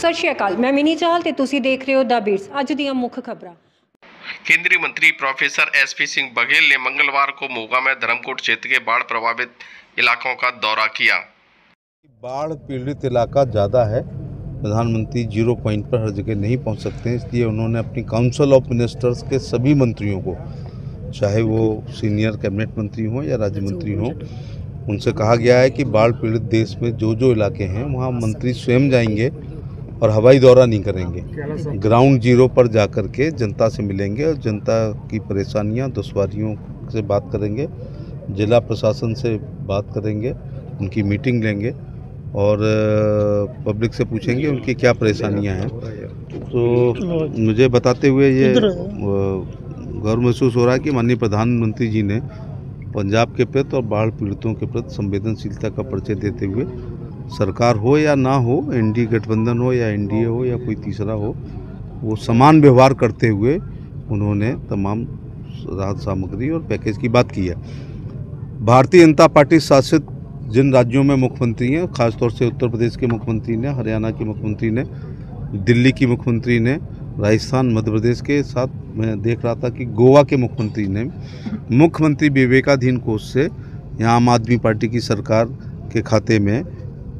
सत श्री अकाल, मैं मिनी चाहल ते तुसी देख रहे हो द बीट्स। अज ਦੀਆਂ मुख्य खबरां। केंद्रीय मंत्री प्रोफेसर एसपी सिंह बघेल ने मंगलवार को मोगा में धर्मकोट क्षेत्र के बाढ़ प्रभावित इलाकों का दौरा किया। बाढ़ पीड़ित इलाका ज़्यादा है, प्रधानमंत्री 0 पॉइंट पर हर जगह नहीं पहुंच सकते हैं, इसलिए उन्होंने अपनी काउंसिल ऑफ मिनिस्टर्स के सभी मंत्रियों को, चाहे वो सीनियर कैबिनेट मंत्री हों या राज्य मंत्री हों, उनसे कहा गया है कि बाढ़ पीड़ित देश में जो जो इलाके हैं वहाँ मंत्री स्वयं जाएंगे और हवाई दौरा नहीं करेंगे। ग्राउंड जीरो पर जाकर के जनता से मिलेंगे और जनता की परेशानियाँ दुश्वारियों से बात करेंगे, जिला प्रशासन से बात करेंगे, उनकी मीटिंग लेंगे और पब्लिक से पूछेंगे उनकी क्या परेशानियाँ हैं। तो मुझे बताते हुए ये गौरव महसूस हो रहा है कि माननीय प्रधानमंत्री जी ने पंजाब के प्रति और बाढ़ पीड़ितों के प्रति संवेदनशीलता का परिचय देते हुए, सरकार हो या ना हो, एनडीए गठबंधन हो या एनडीए हो या कोई तीसरा हो, वो समान व्यवहार करते हुए उन्होंने तमाम राहत सामग्री और पैकेज की बात की है। भारतीय जनता पार्टी शासित जिन राज्यों में मुख्यमंत्री हैं, खासतौर से उत्तर प्रदेश के मुख्यमंत्री ने, हरियाणा के मुख्यमंत्री ने, दिल्ली की मुख्यमंत्री ने, राजस्थान, मध्य प्रदेश के साथ मैं देख रहा था कि गोवा के मुख्यमंत्री ने मुख्यमंत्री विवेकाधीन कोष से यहाँ आम आदमी पार्टी की सरकार के खाते में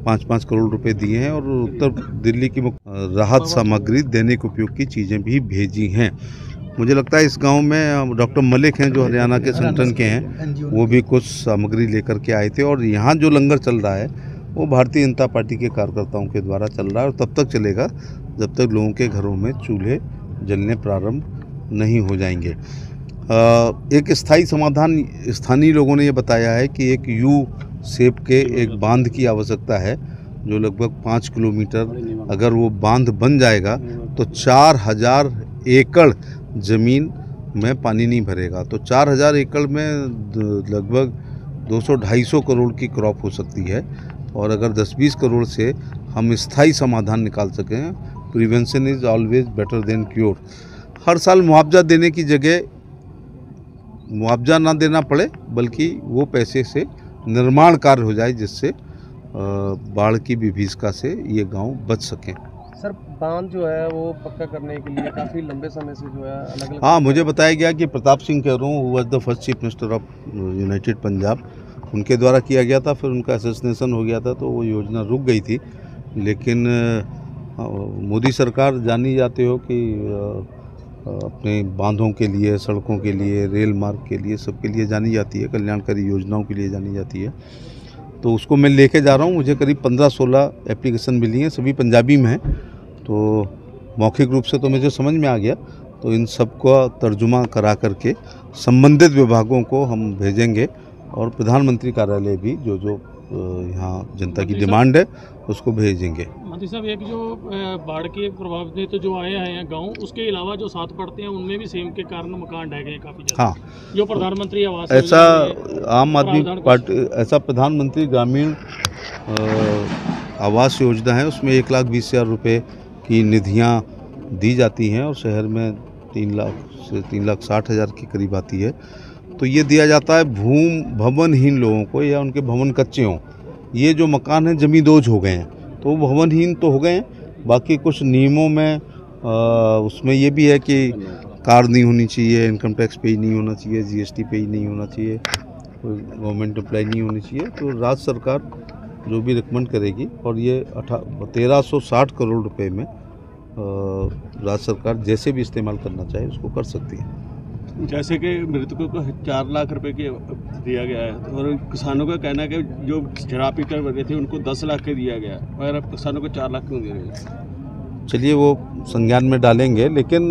5-5 करोड़ रुपए दिए हैं और उत्तर दिल्ली की राहत सामग्री, दैनिक उपयोग की चीज़ें भी भेजी हैं। मुझे लगता है इस गांव में डॉक्टर मलिक हैं जो हरियाणा के संगठन के हैं, वो भी कुछ सामग्री लेकर के आए थे और यहाँ जो लंगर चल रहा है वो भारतीय जनता पार्टी के कार्यकर्ताओं के द्वारा चल रहा है और तब तक चलेगा जब तक लोगों के घरों में चूल्हे जलने प्रारंभ नहीं हो जाएंगे। एक स्थायी समाधान स्थानीय लोगों ने ये बताया है कि एक यू शेप के एक बांध की आवश्यकता है जो लगभग 5 किलोमीटर, अगर वो बांध बन जाएगा तो 4000 एकड़ ज़मीन में पानी नहीं भरेगा। तो 4000 एकड़ में लगभग 200-250 करोड़ की क्रॉप हो सकती है और अगर 10-20 करोड़ से हम स्थायी समाधान निकाल सकें, prevention is always better than cure. हर साल मुआवजा देने की जगह मुआवजा ना देना पड़े, बल्कि वो पैसे से निर्माण कार्य हो जाए जिससे बाढ़ की विभीषिका से ये गांव बच सकें। सर, बांध जो है वो पक्का करने के लिए काफ़ी लंबे समय से जो है अलग-अलग, हाँ, मुझे बताया गया कि Pratap Singh Kairon, who was the first chief minister of united Punjab, उनके द्वारा किया गया था, फिर उनका असैसिनेशन हो गया था तो वो योजना रुक गई थी। लेकिन मोदी सरकार जानी जाते हो कि अपने बांधों के लिए, सड़कों के लिए, रेल मार्ग के लिए, सबके लिए जानी जाती है, कल्याणकारी योजनाओं के लिए जानी जाती है। तो उसको मैं लेके जा रहा हूँ। मुझे करीब 15-16 एप्लीकेशन मिली हैं, सभी पंजाबी में हैं, तो मौखिक रूप से तो मुझे समझ में आ गया। तो इन सब का तर्जुमा करा करके संबंधित विभागों को हम भेजेंगे और प्रधानमंत्री कार्यालय भी जो जो यहाँ जनता की डिमांड है उसको भेजेंगे। मंत्री साहब, एक जो बाढ़ के प्रभावित तो जो आए हैं गांव, उसके अलावा जो साथ पड़ते हैं उनमें भी सेम के कारण मकान ढह गए काफ़ी ज़्यादा। हाँ, जो प्रधानमंत्री आवास, ऐसा आम आदमी पार्टी, ऐसा प्रधानमंत्री ग्रामीण आवास योजना है, उसमें 1,20,000 रुपये की निधियाँ दी जाती हैं और शहर में 3 लाख से 3,60,000 के करीब आती है। तो ये दिया जाता है भवनहीन लोगों को या उनके भवन कच्चे हों। ये जो मकान हैं जमींदोज हो गए हैं तो वो भवनहीन तो हो गए हैं, बाकी कुछ नियमों में उसमें ये भी है कि कार नहीं होनी चाहिए, इनकम टैक्स पे नहीं होना चाहिए, जीएसटी पे नहीं होना चाहिए, गवर्नमेंट एम्प्लॉय नहीं होनी चाहिए। तो राज्य सरकार जो भी रिकमेंड करेगी और ये 1360 करोड़ रुपए में राज्य सरकार जैसे भी इस्तेमाल करना चाहे उसको कर सकती है। जैसे कि मृतकों को 4 लाख रुपए के दिया गया है और किसानों का कहना है कि जो शराब पीकर मरे थे उनको 10 लाख के दिया गया है, और अब किसानों को 4 लाख क्यों दे रहे हैं? चलिए वो संज्ञान में डालेंगे, लेकिन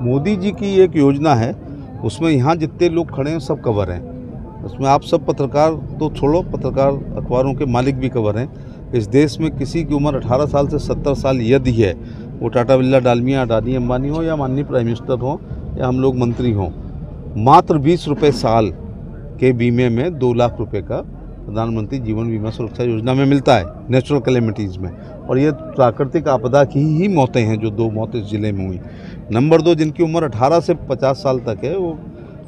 मोदी जी की एक योजना है, उसमें यहाँ जितने लोग खड़े हैं सब कवर हैं। उसमें आप सब पत्रकार तो छोड़ो, पत्रकार अखबारों के मालिक भी कवर हैं। इस देश में किसी की उम्र 18 साल से 70 साल यदि है, वो टाटा बिरला, डालमिया, अडानी, अंबानी हो या माननीय प्राइम मिनिस्टर हो या हम लोग मंत्री हों, मात्र 20 रुपये साल के बीमे में 2 लाख रुपए का प्रधानमंत्री जीवन बीमा सुरक्षा योजना में मिलता है नेचुरल कैलेमिटीज़ में। और ये प्राकृतिक आपदा की ही मौतें हैं जो 2 मौतें इस जिले में हुई। नंबर 2, जिनकी उम्र 18 से 50 साल तक है, वो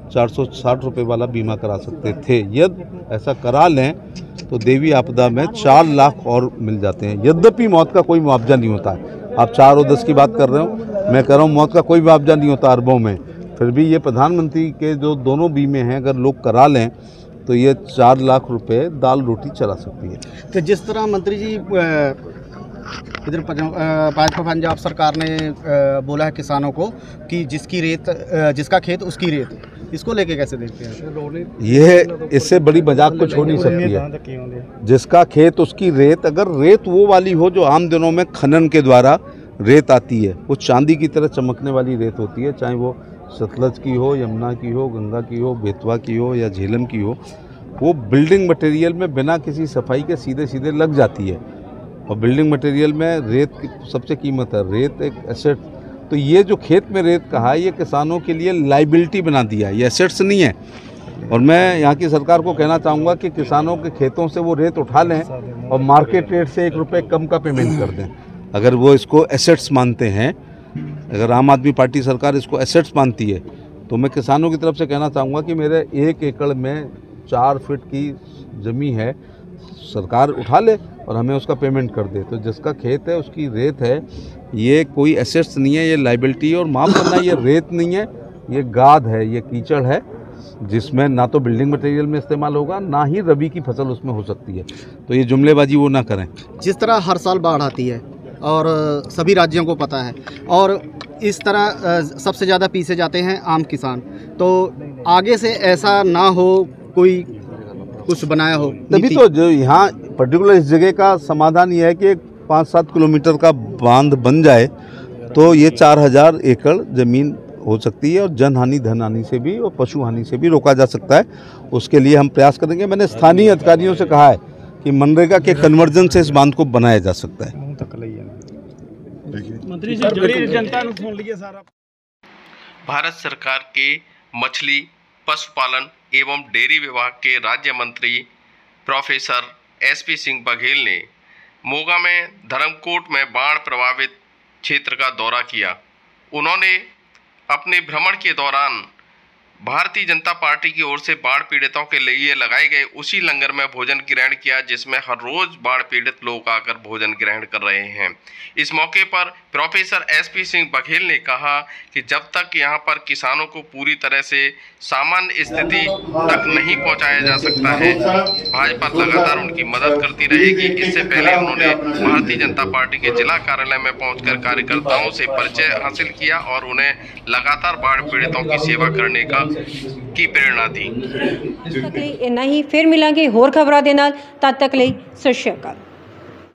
460 रुपये वाला बीमा करा सकते थे। यदि ऐसा करा लें तो देवी आपदा में 4 लाख और मिल जाते हैं। यद्यपि मौत का कोई मुआवजा नहीं होता है, आप 4 और 10 की बात कर रहे हो, मैं कह रहा हूँ मौत का कोई मुआवजा नहीं होता अरबों में, फिर भी ये प्रधानमंत्री के जो दोनों बीमे हैं अगर लोग करा लें तो ये 4 लाख रुपए दाल रोटी चला सकती है। तो जिस तरह मंत्री जी इधर भाजपा पंजाब सरकार ने बोला है किसानों को कि जिसका खेत उसकी रेत, इसको लेके कैसे देखते हैं? यह इससे बड़ी मजाक कुछ हो नहीं सकती है। जिसका खेत उसकी रेत, अगर रेत वो वाली हो जो आम दिनों में खनन के द्वारा रेत आती है, वो चांदी की तरह चमकने वाली रेत होती है, चाहे वो सतलज की हो, यमुना की हो, गंगा की हो, बेतवा की हो या झेलम की हो, वो बिल्डिंग मटेरियल में बिना किसी सफाई के सीधे सीधे लग जाती है। और बिल्डिंग मटेरियल में रेत की सबसे कीमत है, रेत एक एसेट। तो ये जो खेत में रेत कहा है, ये किसानों के लिए लाइबिलिटी बना दिया, ये एसेट्स नहीं है। और मैं यहाँ की सरकार को कहना चाहूँगा कि किसानों के खेतों से वो रेत उठा लें और मार्केट रेट से 1 रुपये कम का पेमेंट कर दें, अगर वो इसको एसेट्स मानते हैं। अगर आम आदमी पार्टी सरकार इसको एसेट्स मानती है तो मैं किसानों की तरफ से कहना चाहूँगा कि मेरे 1 एकड़ में 4 फीट की ज़मीन है, सरकार उठा ले और हमें उसका पेमेंट कर दे। तो जिसका खेत है उसकी रेत है, ये कोई एसेट्स नहीं है, ये लाइबिलिटी। और माफ़ करना, ये रेत नहीं है, ये गाद है, ये कीचड़ है, जिसमें ना तो बिल्डिंग मटेरियल में इस्तेमाल होगा, ना ही रबी की फसल उसमें हो सकती है। तो ये जुमलेबाजी वो ना करें। जिस तरह हर साल बाढ़ आती है और सभी राज्यों को पता है, और इस तरह सबसे ज़्यादा पीछे जाते हैं आम किसान, तो आगे से ऐसा ना हो, कोई कुछ बनाया हो तभी तो जो यहाँ पर्टिकुलर इस जगह का समाधान ये है कि 5-7 किलोमीटर का बांध बन जाए तो ये 4000 एकड़ ज़मीन हो सकती है और जनहानि, धनहानि से भी और पशु हानि से भी रोका जा सकता है। उसके लिए हम प्रयास करेंगे। मैंने स्थानीय अधिकारियों से कहा है कि मनरेगा के कन्वर्जन से इस बांध को बनाया जा सकता है। मंत्री जी जनता ने सुन लिया सारा। भारत सरकार के मछली, पशुपालन एवं डेयरी विभाग के राज्य मंत्री प्रोफेसर एसपी सिंह बघेल ने मोगा में धर्मकोट में बाढ़ प्रभावित क्षेत्र का दौरा किया। उन्होंने अपने भ्रमण के दौरान भारतीय जनता पार्टी की ओर से बाढ़ पीड़ितों के लिए लगाए गए उसी लंगर में भोजन ग्रहण किया जिसमें हर रोज बाढ़ पीड़ित लोग आकर भोजन ग्रहण कर रहे हैं। इस मौके पर प्रोफेसर एसपी सिंह बघेल ने कहा कि जब तक यहां पर किसानों को पूरी तरह से सामान्य स्थिति तक नहीं पहुंचाया जा सकता है, भाजपा लगातार उनकी मदद करती रहेगी। इससे पहले उन्होंने भारतीय जनता पार्टी के जिला कार्यालय में पहुंचकर कार्यकर्ताओं से परिचय हासिल किया और उन्हें लगातार बाढ़ पीड़ितों की सेवा करने की प्रेरणा दी। तक ਲਈ ਇੰਨਾ ਹੀ, ਫਿਰ ਮਿਲਾਂਗੇ ਹੋਰ ਖਬਰਾਂ ਦੇ ਨਾਲ। ਤਦ ਤੱਕ ਲਈ ਸਤਿ ਸ਼੍ਰੀ ਅਕਾਲ।